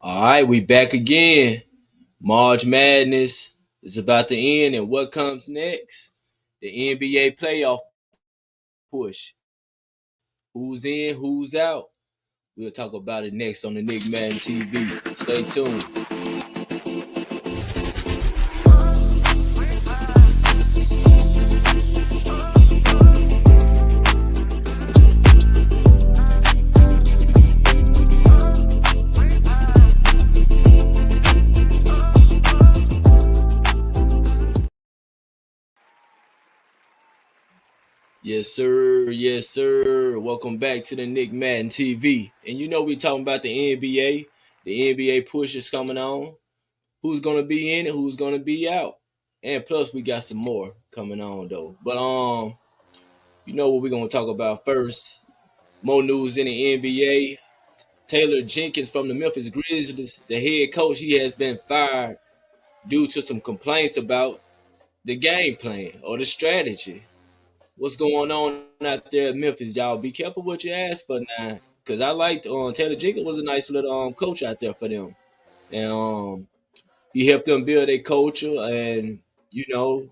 All right, we back again. March Madness is about to end, and what comes next? The NBA playoff push. Who's in, who's out? We'll talk about it next on the Nick Madden TV. Stay tuned. Yes, sir. Yes, sir. Welcome back to the Nick Madden TV. And you know we talking about the NBA. The NBA push is coming on. Who's gonna be in it? Who's gonna be out? And plus, we got some more coming on though. But you know what we're gonna talk about first? More news in the NBA. Taylor Jenkins from the Memphis Grizzlies, the head coach, he has been fired due to some complaints about the game plan or the strategy. What's going on out there at Memphis, y'all? Be careful what you ask for now, because I liked Taylor Jenkins was a nice little coach out there for them, and he helped them build a culture, and you know,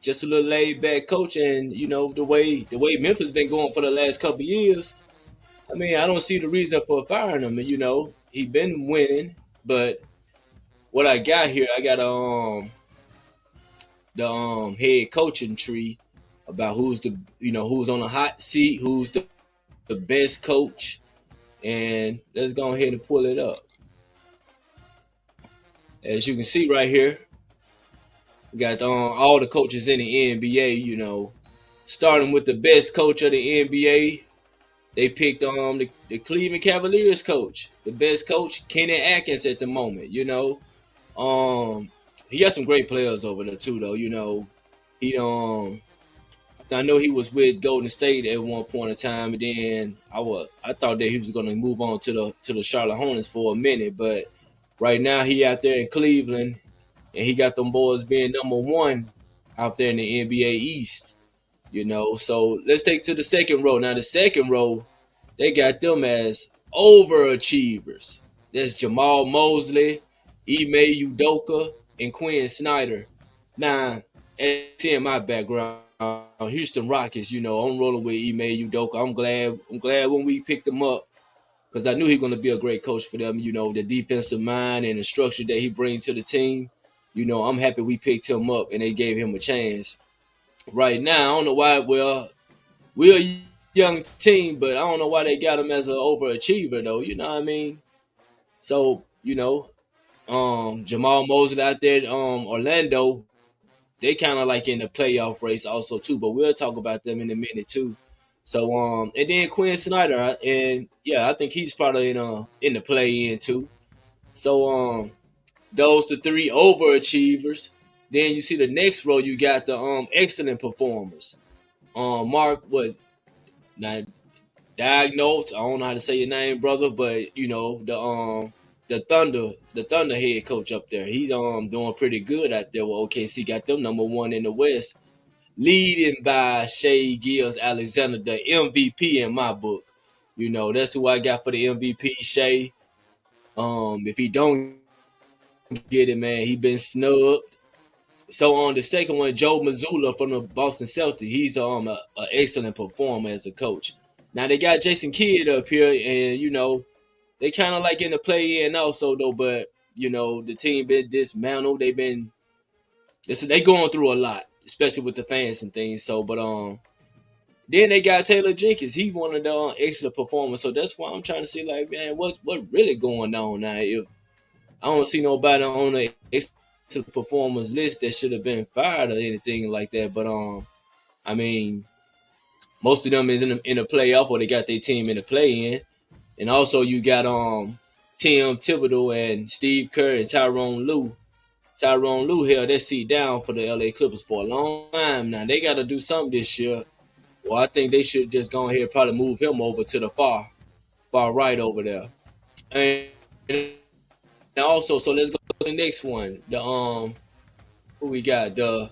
just a little laid back coach, and you know the way Memphis been going for the last couple years. I mean, I don't see the reason for firing him. You know, he been winning, but what I got here, I got the head coaching tree about who's the who's on the hot seat, who's the best coach, and let's go ahead and pull it up. As you can see right here, we got all the coaches in the NBA. You know, starting with the best coach of the NBA. They picked the Cleveland Cavaliers coach, the best coach, Kenny Atkins at the moment. You know, he got some great players over there too, though. You know, he I know he was with Golden State at one point in time, and then I thought that he was going to move on to the Charlotte Hornets for a minute, but right now he out there in Cleveland, and he got them boys being number one out there in the NBA East. You know, so let's take to the second row. Now the second row, they got them as overachievers. That's Jamal Mosley, Ime Udoka, and Quinn Snyder. Now, in my background, Houston Rockets, you know, I'm rolling with Ime Udoka. I'm glad when we picked him up because I knew he was going to be a great coach for them. You know, the defensive mind and the structure that he brings to the team. You know, I'm happy we picked him up and they gave him a chance. Right now, I don't know why. Well, we're a young team, but I don't know why they got him as an overachiever, though. You know what I mean? So, you know, Jamal Mosley out there, Orlando, they kind of like in the playoff race also too. But we'll talk about them in a minute too. So, and then Quinn Snyder, and yeah, I think he's probably in the play in too. So, those the three overachievers. Then you see the next row, you got the excellent performers. Mark was not diagnosed. I don't know how to say your name, brother, but you know the Thunder head coach up there. He's doing pretty good out there with OKC. Got them number one in the West, leading by Shea Gills Alexander, the MVP in my book. You know that's who I got for the MVP. Shea. If he don't get it, man, he been snubbed. So on the second one, Joe Mazzulla from the Boston Celtics, he's a excellent performer as a coach. Now they got Jason Kidd up here, and you know they kind of like in the play in also though, but you know the team been dismantled. They going through a lot, especially with the fans and things. So, but then they got Taylor Jenkins. He's one of the excellent performers. So that's why I'm trying to see like, man, what really going on now? If I don't see nobody on the excellent performers list that should have been fired or anything like that. But I mean, most of them is in the playoff or they got their team in the play in. And also you got Tim Thibodeau and Steve Kerr and Tyronn Lue. Tyronn Lue held that seat down for the LA Clippers for a long time. Now they got to do something this year. Well, I think they should just go ahead and probably move him over to the far right over there. And also, so let's go to the next one. The who we got? The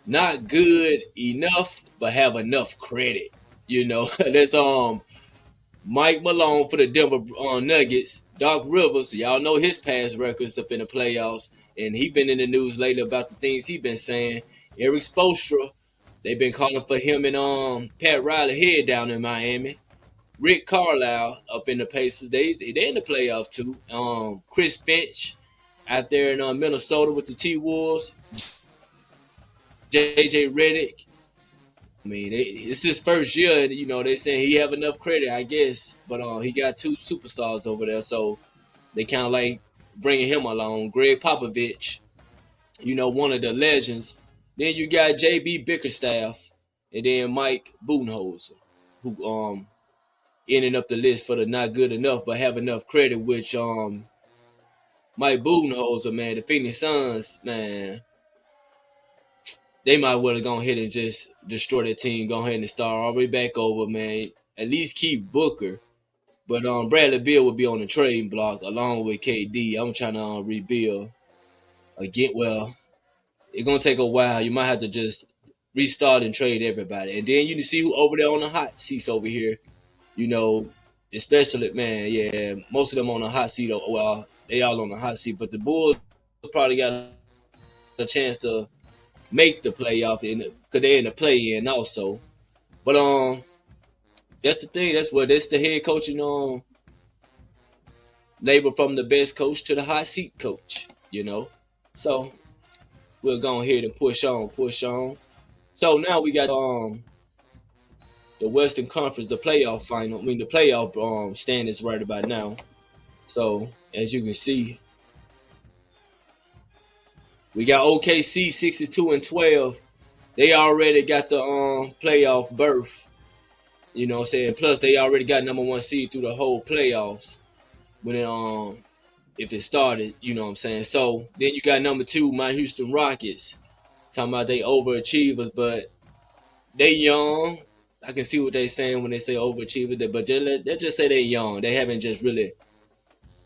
not good enough but have enough credit. You know, that's Mike Malone for the Denver Nuggets. Doc Rivers, y'all know his past records up in the playoffs, and he been in the news lately about the things he been saying. Eric Spoelstra, they've been calling for him and Pat Riley head down in Miami. Rick Carlisle up in the Pacers, they in the playoff too. Chris Finch out there in Minnesota with the T Wolves. JJ Redick. I mean, it's his first year, and they saying he have enough credit, I guess. But he got two superstars over there, so they kind of like bringing him along. Greg Popovich, one of the legends. Then you got JB Bickerstaff, and then Mike Budenholzer, who ending up the list for the not good enough, but have enough credit. Which Mike Budenholzer, man, the Phoenix Suns, man, they might well have gone ahead and just destroy their team, go ahead and start all the way back over, man. At least keep Booker. But Bradley Beal would be on the trading block along with KD. I'm trying to rebuild again. Well, it's going to take a while. You might have to just restart and trade everybody. And then you see who over there on the hot seats over here. Especially, man, yeah, most of them on the hot seat. Well, they all on the hot seat. But the Bulls probably got a chance to make the playoff because they're in the play-in also. But that's the thing. That's the head coaching label from the best coach to the hot seat coach. So we'll go ahead and push on. So now we got the Western Conference, the playoff final. I mean the playoff standings right about now. So as you can see, we got OKC 62-12. They already got the playoff berth. You know what I'm saying? Plus they already got number one seed through the whole playoffs when it if it started, you know what I'm saying? So then you got number two, my Houston Rockets. Talking about they overachievers, but they young. I can see what they saying when they say overachievers, but they just say they young. They haven't just really,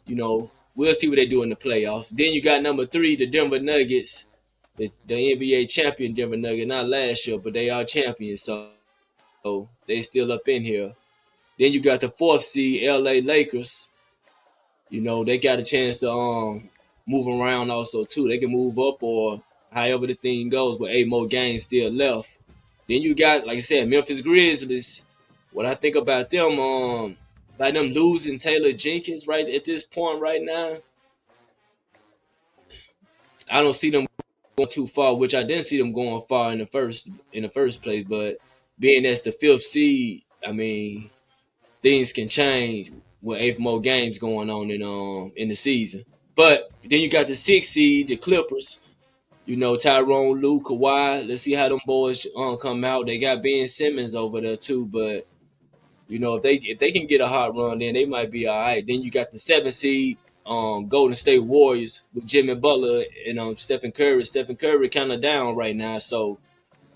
we'll see what they do in the playoffs. Then you got number three, the Denver Nuggets, the NBA champion Denver Nuggets, not last year, but they are champions, so they still up in here. Then you got the fourth seed, LA Lakers. They got a chance to move around also too. They can move up or however the thing goes, but 8 more games still left. Then you got, like I said, Memphis Grizzlies. What I think about them, by them losing Taylor Jenkins right at this point right now, I don't see them going too far, which I didn't see them going far in the first place. But being as the fifth seed, I mean, things can change with 8 more games going on in the season. But then you got the sixth seed, the Clippers. Tyrone Lue, Kawhi. Let's see how them boys come out. They got Ben Simmons over there too, but if they can get a hot run, then they might be all right. Then you got the 7th seed, Golden State Warriors with Jimmy Butler and Stephen Curry. Stephen Curry kind of down right now, so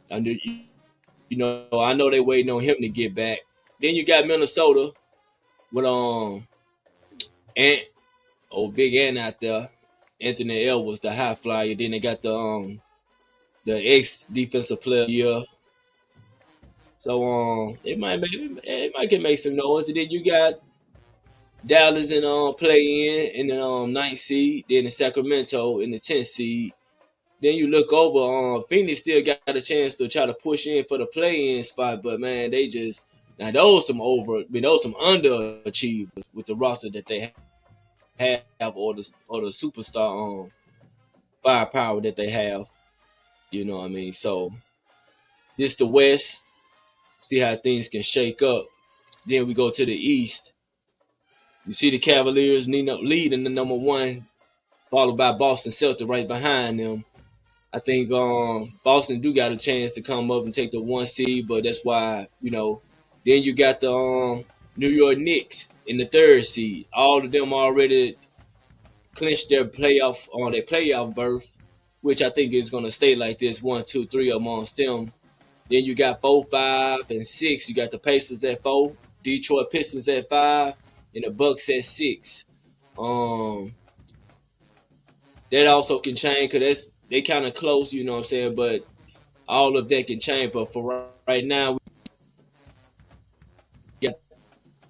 I know they waiting on him to get back. Then you got Minnesota with Big Ant out there. Anthony Edwards, the high flyer. Then they got the ex defensive player of the year. So it might can make some noise. And then you got Dallas and play in the 9th seed. Then the Sacramento in the 10th seed. Then you look over, Phoenix still got a chance to try to push in for the play-in spot, but man, they just those some underachievers with the roster that they have or the superstar firepower that they have. You know what I mean? So this the West. See how things can shake up. Then we go to the East. You see the Cavaliers leading the number one, followed by Boston Celtics right behind them. I think Boston do got a chance to come up and take the 1 seed, but that's why, Then you got the New York Knicks in the 3rd seed. All of them already clinched their playoff berth, which I think is going to stay like this, 1, 2, 3 amongst them. Then you got 4, 5, and 6. You got the Pacers at 4, Detroit Pistons at 5, and the Bucks at 6. That also can change because they kind of close, you know what I'm saying? But all of that can change. But for right now, we got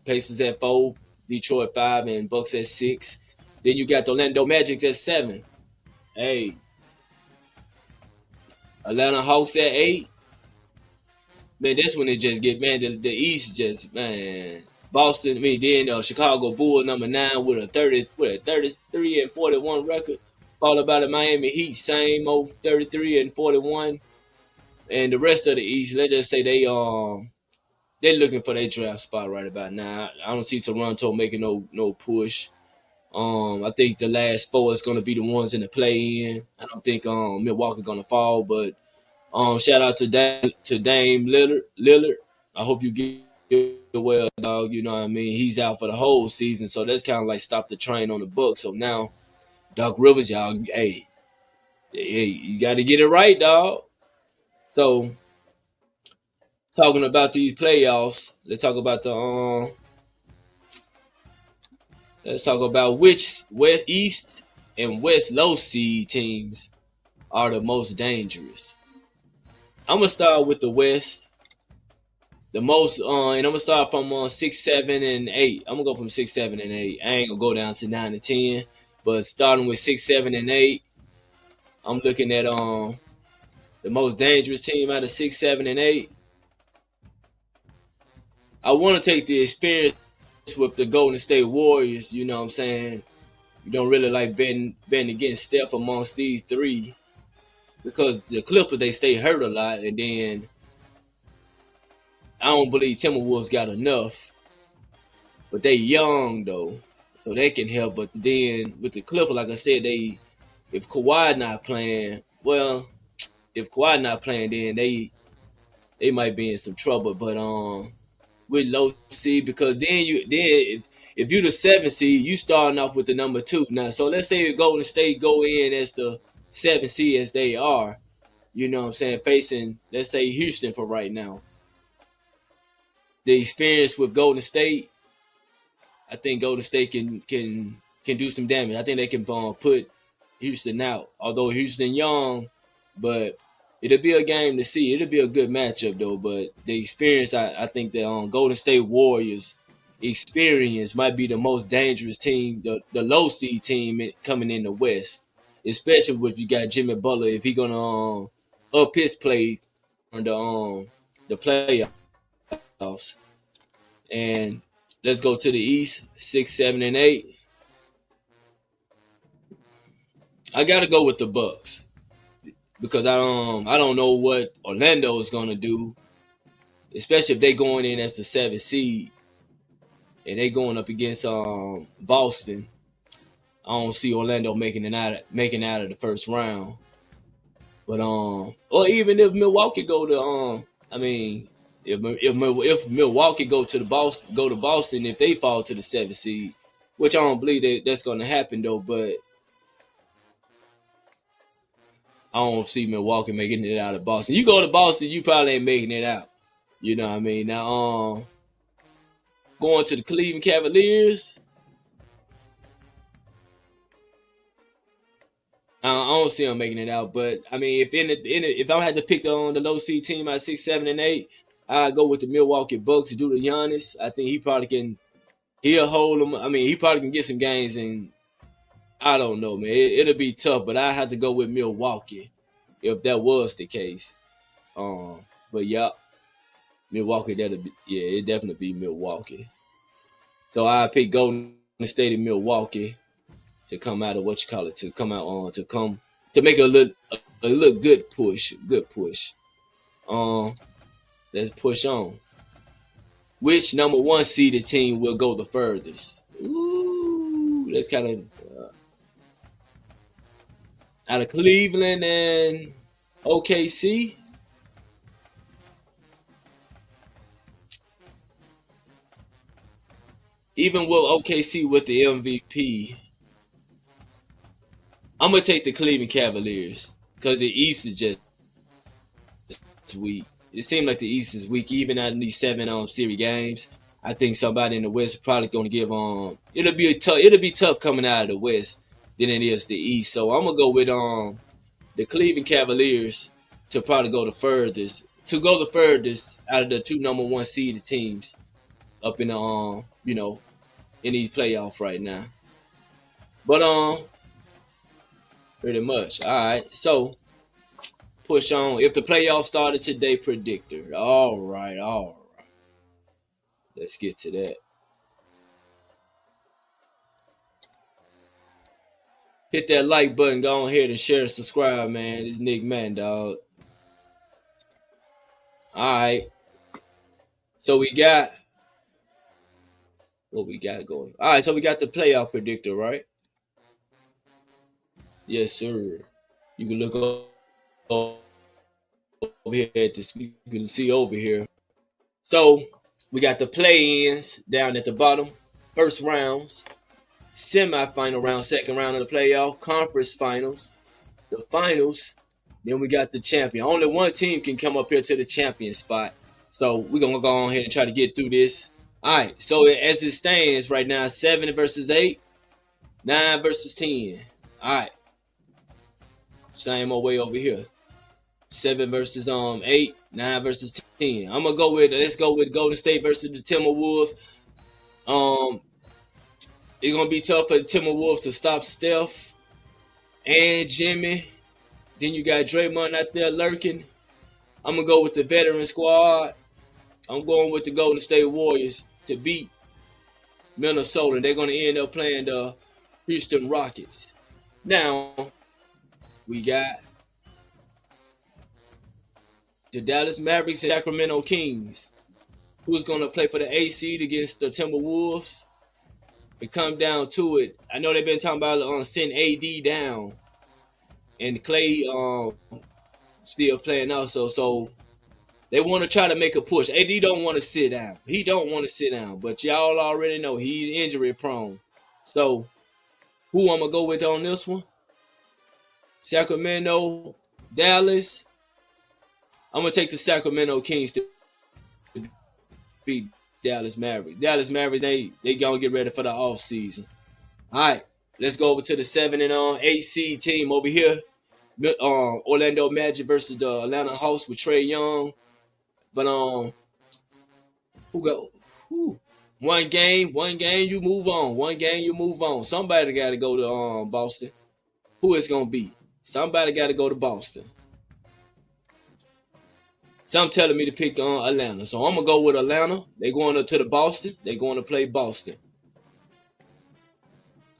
Pacers at 4, Detroit 5, and Bucks at 6. Then you got the Orlando Magic at 7. Hey, Atlanta Hawks at 8. Man, this one it just get, man, the East just, man. Boston, I mean, then Chicago Bulls number 9 with a 33 and 41 record. Followed by the Miami Heat, same old 33 and 41. And the rest of the East, let's just say they're looking for their draft spot right about now. I don't see Toronto making no push. I think the last 4 is gonna be the ones in the play-in. I don't think Milwaukee gonna fall, but shout out to Dame Lillard. I hope you get well, dog. You know what I mean? He's out for the whole season, so that's kind of like stop the train on the Bucks. So now, Doc Rivers, y'all, hey, you got to get it right, dog. So, talking about these playoffs, let's talk about let's talk about which West East and West low seed teams are the most dangerous. I'm gonna start with the West. The most, and I'm gonna start from 6, 7, and 8. I'm gonna go from 6, 7, and 8. I ain't gonna go down to 9 and 10, but starting with 6, 7, and 8, I'm looking at the most dangerous team out of 6, 7, and 8. I want to take the experience with the Golden State Warriors. You know what I'm saying? You don't really like betting against Steph amongst these 3 because the Clippers they stay hurt a lot, and then I don't believe Timberwolves got enough, but they young though, so they can help. But then with the Clippers, like I said, if Kawhi not playing, well, if Kawhi not playing, then they might be in some trouble. But with low seed, because then if you the 7 seed, you starting off with the number 2 now. So let's say Golden State go in as the 7 seed as they are, you know what I'm saying, facing, let's say, Houston for right now. The experience with Golden State, I think Golden State can do some damage. I think they can put Houston out. Although Houston young, but it'll be a game to see. It'll be a good matchup though. But the experience, I think the Golden State Warriors experience might be the most dangerous team, the low seed team coming in the West, especially if you got Jimmy Butler. If he gonna up his play on the playoffs. And let's go to the East, 6, 7, and 8. I gotta go with the Bucks because I don't know what Orlando is gonna do, especially if they going in as the 7th seed and they going up against Boston. I don't see Orlando making out of the first round. But or even if Milwaukee go to I mean, if Milwaukee go to Boston, if they fall to the 7th seed, which I don't believe that's going to happen though, but I don't see Milwaukee making it out of Boston. You go to Boston, you probably ain't making it out. You know what I mean? Now, going to the Cleveland Cavaliers, I don't see them making it out. But I mean, if I had to pick the low seed team at 6, 7, and 8, I'd go with the Milwaukee Bucks due to Giannis. I think he'll hold them. I mean, he probably can get some games, and I don't know, man. It'll be tough, but I have to go with Milwaukee if that was the case. But yeah, Milwaukee. It definitely be Milwaukee. So I pick Golden State and Milwaukee to come out of to make a look good push. Let's push on. Which number 1 seeded team will go the furthest? Ooh, that's kind of out of Cleveland and OKC. Even with OKC with the MVP, I'm gonna take the Cleveland Cavaliers because the East is just weak. It seems like the East is weak, even out in these 7 series games. I think somebody in the West is probably gonna give it'll be tough coming out of the West than it is the East. So I'm gonna go with the Cleveland Cavaliers to probably go the furthest out of the 2 number 1 seeded teams up in the in these playoffs right now. But pretty much. All right. So push on. If the playoffs started today, predictor. All right. Let's get to that. Hit that like button. Go ahead and share and subscribe, man. This Nick Man, dog. All right. So we got what we got going. All right. So we got the playoff predictor, right? Yes, sir. You can look over here at this. You can see over here. So we got the play-ins down at the bottom. First rounds, semi-final round, second round of the playoff, conference finals, the finals. Then we got the champion. Only one team can come up here to the champion spot. So we're gonna go on here and try to get through this. All right. So as it stands right now, 7 versus 8, 9 versus 10. All right. Same old way over here. 7 versus 8, 9 versus 10. I'm gonna let's go with Golden State versus the Timberwolves. It's gonna be tough for the Timberwolves to stop Steph and Jimmy. Then you got Draymond out there lurking. I'm gonna go with the veteran squad. I'm going with the Golden State Warriors to beat Minnesota. They're gonna end up playing the Houston Rockets. Now we got the Dallas Mavericks and Sacramento Kings. Who's going to play for the AC against the Timberwolves? To come down to it, I know they've been talking about send AD down, and Clay still playing also. So they want to try to make a push. AD don't want to sit down. He don't want to sit down, but y'all already know he's injury prone. So who I'm gonna go with on this one? Sacramento, Dallas. I'm gonna take the Sacramento Kings to beat Dallas Mavericks. Dallas Mavericks, they gonna get ready for the off season. All right, let's go over to the 7 and 8 seed team over here. Orlando Magic versus the Atlanta Hawks with Trae Young. But who go? One game, you move on. One game, you move on. Somebody got to go to Boston. Who is gonna be? Somebody got to go to Boston. Some telling me to pick Atlanta. So I'm going to go with Atlanta. They going up to the Boston. They going to play Boston.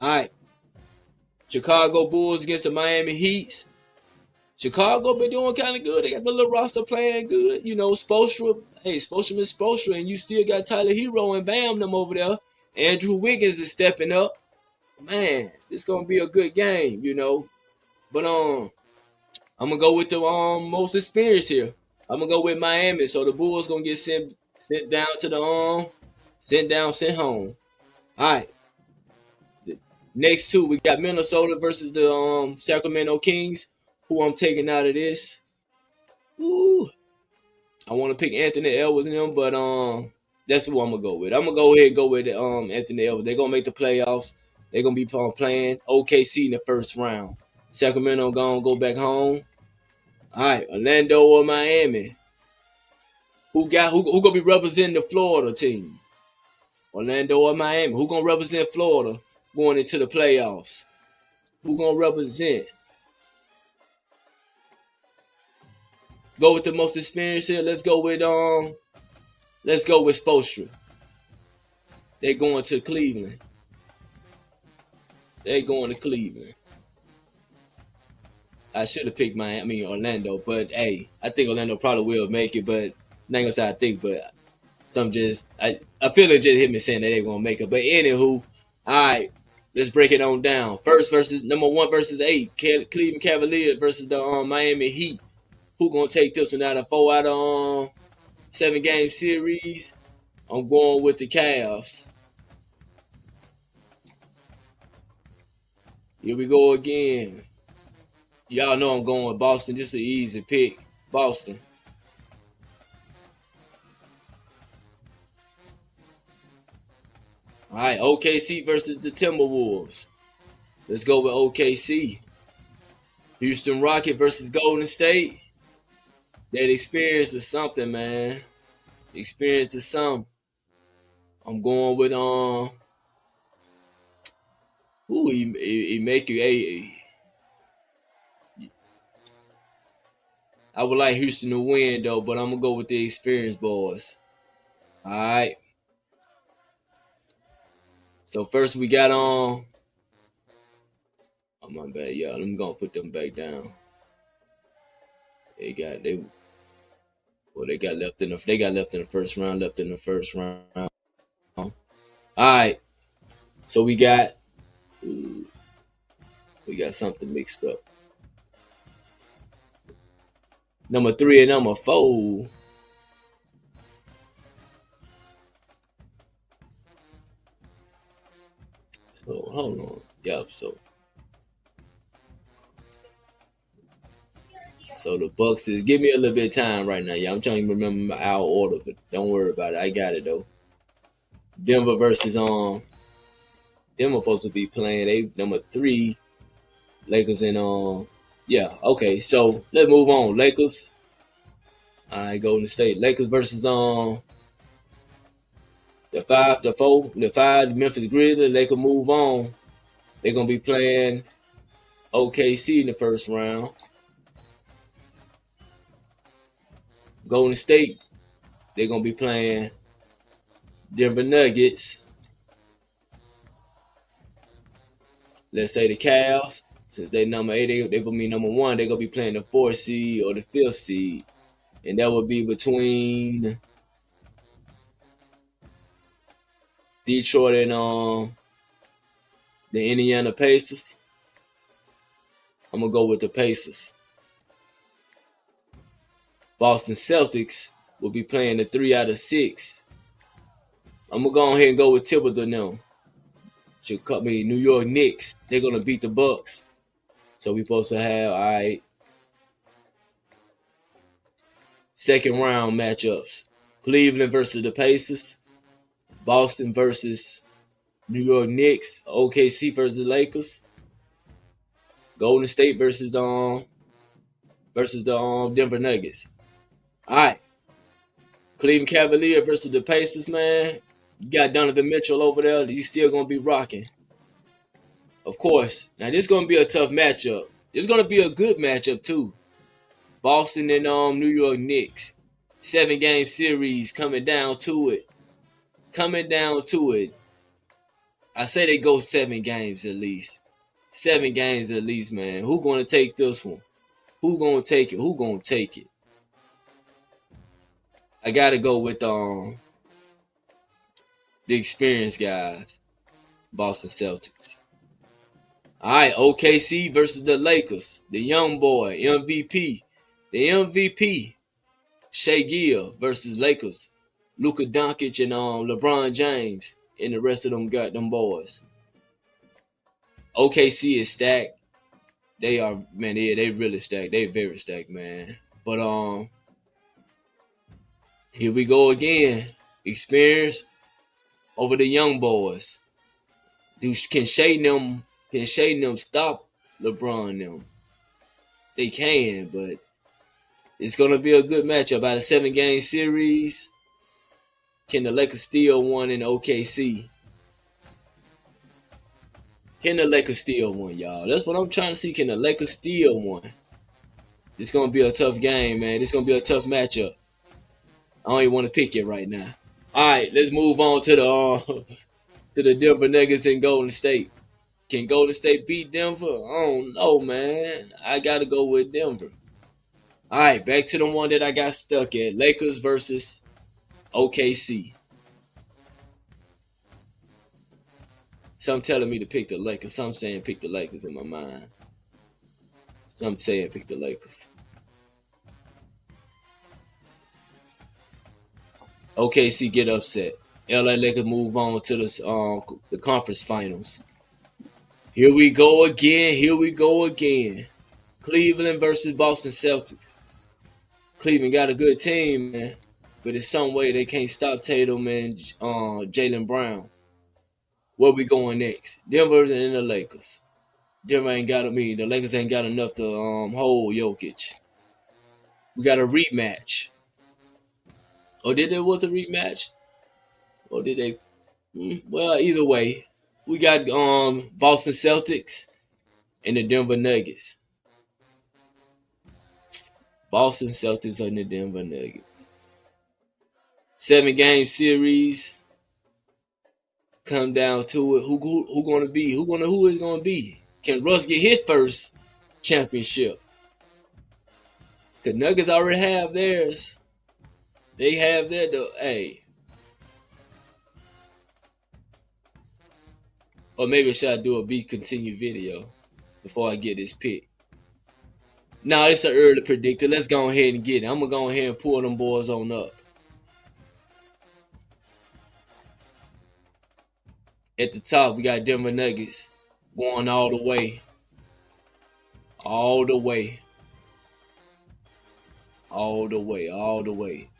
All right. Chicago Bulls against the Miami Heat. Chicago been doing kind of good. They got the little roster playing good. You know, Spoelstra. Hey, Spoelstra is Spoelstra. And you still got Tyler Hero and Bam them over there. Andrew Wiggins is stepping up. Man, this going to be a good game, you know. But I'm going to go with the most experience here. I'm gonna go with Miami, so the Bulls gonna get sent down to the sent home. All right. The next two, we got Minnesota versus the Sacramento Kings. Who I'm taking out of this? Ooh, I want to pick Anthony Edwards in them, but that's who I'm gonna go with. I'm gonna go ahead and go with Anthony Edwards. They're gonna make the playoffs. They're gonna be playing OKC in the first round. Sacramento gonna go back home. All right, Orlando or Miami? Who gonna be representing the Florida team? Orlando or Miami? Who gonna represent Florida going into the playoffs? Who gonna represent? Go with the most experienced here. Let's go with Spoelstra. They going to Cleveland. They going to Cleveland. I should have picked Orlando, but hey, I think Orlando probably will make it, but not gonna say I think, but I feel it just hit me saying that they're gonna make it. But anywho, all right, let's break it on down. First versus number 1 versus 8, Cleveland Cavaliers versus the Miami Heat. Who gonna take this one out of 4 out of 7 game series? I'm going with the Cavs. Here we go again. Y'all know I'm going with Boston. This is an easy pick. Boston. All right, OKC versus the Timberwolves. Let's go with OKC. Houston Rocket versus Golden State. That experience is something, man. Experience is something. I'm going with ooh, he make you a. I would like Houston to win though, but I'm gonna go with the experienced boys. All right. So first we got on. Oh my bad, y'all. I'm gonna put them back down. They well they got left in the first round. Left in the first round. All right. So we got something mixed up. Number 3 and number 4. So hold on. Yep. So the Bucks is give me a little bit of time right now. Yeah, I'm trying to remember our order, but don't worry about it. I got it though. Denver versus Denver supposed to be playing. They number 3. Lakers and yeah. Okay. So let's move on. Lakers. All right. Golden State. Lakers versus the 5 Memphis Grizzlies. Lakers move on. They're gonna be playing OKC in the first round. Golden State. They're gonna be playing Denver Nuggets. Let's say the Cavs, since they number 8, they gonna be number 1. They're gonna be playing the 4th seed or the 5th seed, and that would be between Detroit and the Indiana Pacers. I'm gonna go with the Pacers. Boston Celtics will be playing the 3 out of 6. I'm gonna go ahead and go with Thibodeau now. Should cut me New York Knicks. They're gonna beat the Bucks. So we supposed to have second round matchups. Cleveland versus the Pacers. Boston versus New York Knicks. OKC versus the Lakers. Golden State versus the Denver Nuggets. All right. Cleveland Cavaliers versus the Pacers, man. You got Donovan Mitchell over there. He's still going to be rocking. Of course. Now, this is going to be a tough matchup. This is going to be a good matchup, too. Boston and New York Knicks. 7-game series coming down to it. I say they go 7 games at least. 7 games at least, man. Who going to take this one? Who going to take it? I got to go with the experienced guys. Boston Celtics. All right, OKC versus the Lakers. The young boy, MVP. The MVP, Shai Gill versus Lakers. Luka Doncic and LeBron James and the rest of them got them boys. OKC is stacked. They are, man, they really stacked. They very stacked, man. But here we go again. Experience over the young boys. Can Shai them stop LeBron them? They can, but it's gonna be a good matchup. Out of 7-game series, can the Lakers steal one in OKC? Can the Lakers steal one, y'all? That's what I'm trying to see. Can the Lakers steal one? It's gonna be a tough game, man. It's gonna be a tough matchup. I don't even want to pick it right now. All right, let's move on to the Denver Nuggets and Golden State. Can Golden State beat Denver? I don't know, man. I gotta go with Denver. All right, back to the one that I got stuck at. Lakers versus OKC. Some telling me to pick the Lakers. Some saying pick the Lakers in my mind. Some saying pick the Lakers. OKC get upset. LA Lakers move on to the conference finals. Here we go again. Cleveland versus Boston Celtics. Cleveland got a good team, man. But in some way they can't stop Tatum and Jaylen Brown. Where we going next? Denver and the Lakers. Denver ain't got the Lakers ain't got enough to hold Jokic. We got a rematch. Or did there was a rematch? Or did they? Well, either way, we got Boston Celtics and the Denver Nuggets. Boston Celtics and the Denver Nuggets. 7-game series. Come down to it. Who gonna be? Who is gonna be? Can Russ get his first championship? The Nuggets already have theirs. They have their hey. Or maybe should I do a be continued video before I get this pick? Nah, it's an early predictor. Let's go ahead and get it. I'm gonna go ahead and pull them boys on up. At the top, we got Denver Nuggets going all the way. All the way. All the way. All the way.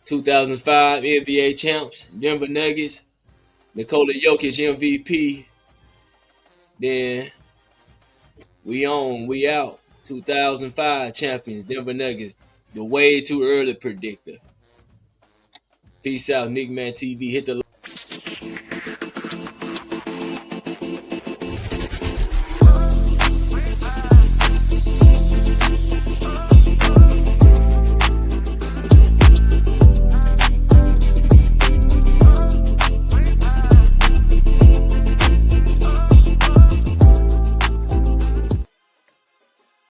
2005 NBA champs, Denver Nuggets. Nikola Jokic MVP. Then we out. 2005 champions, Denver Nuggets. The way too early predictor. Peace out, Nickman TV. Hit the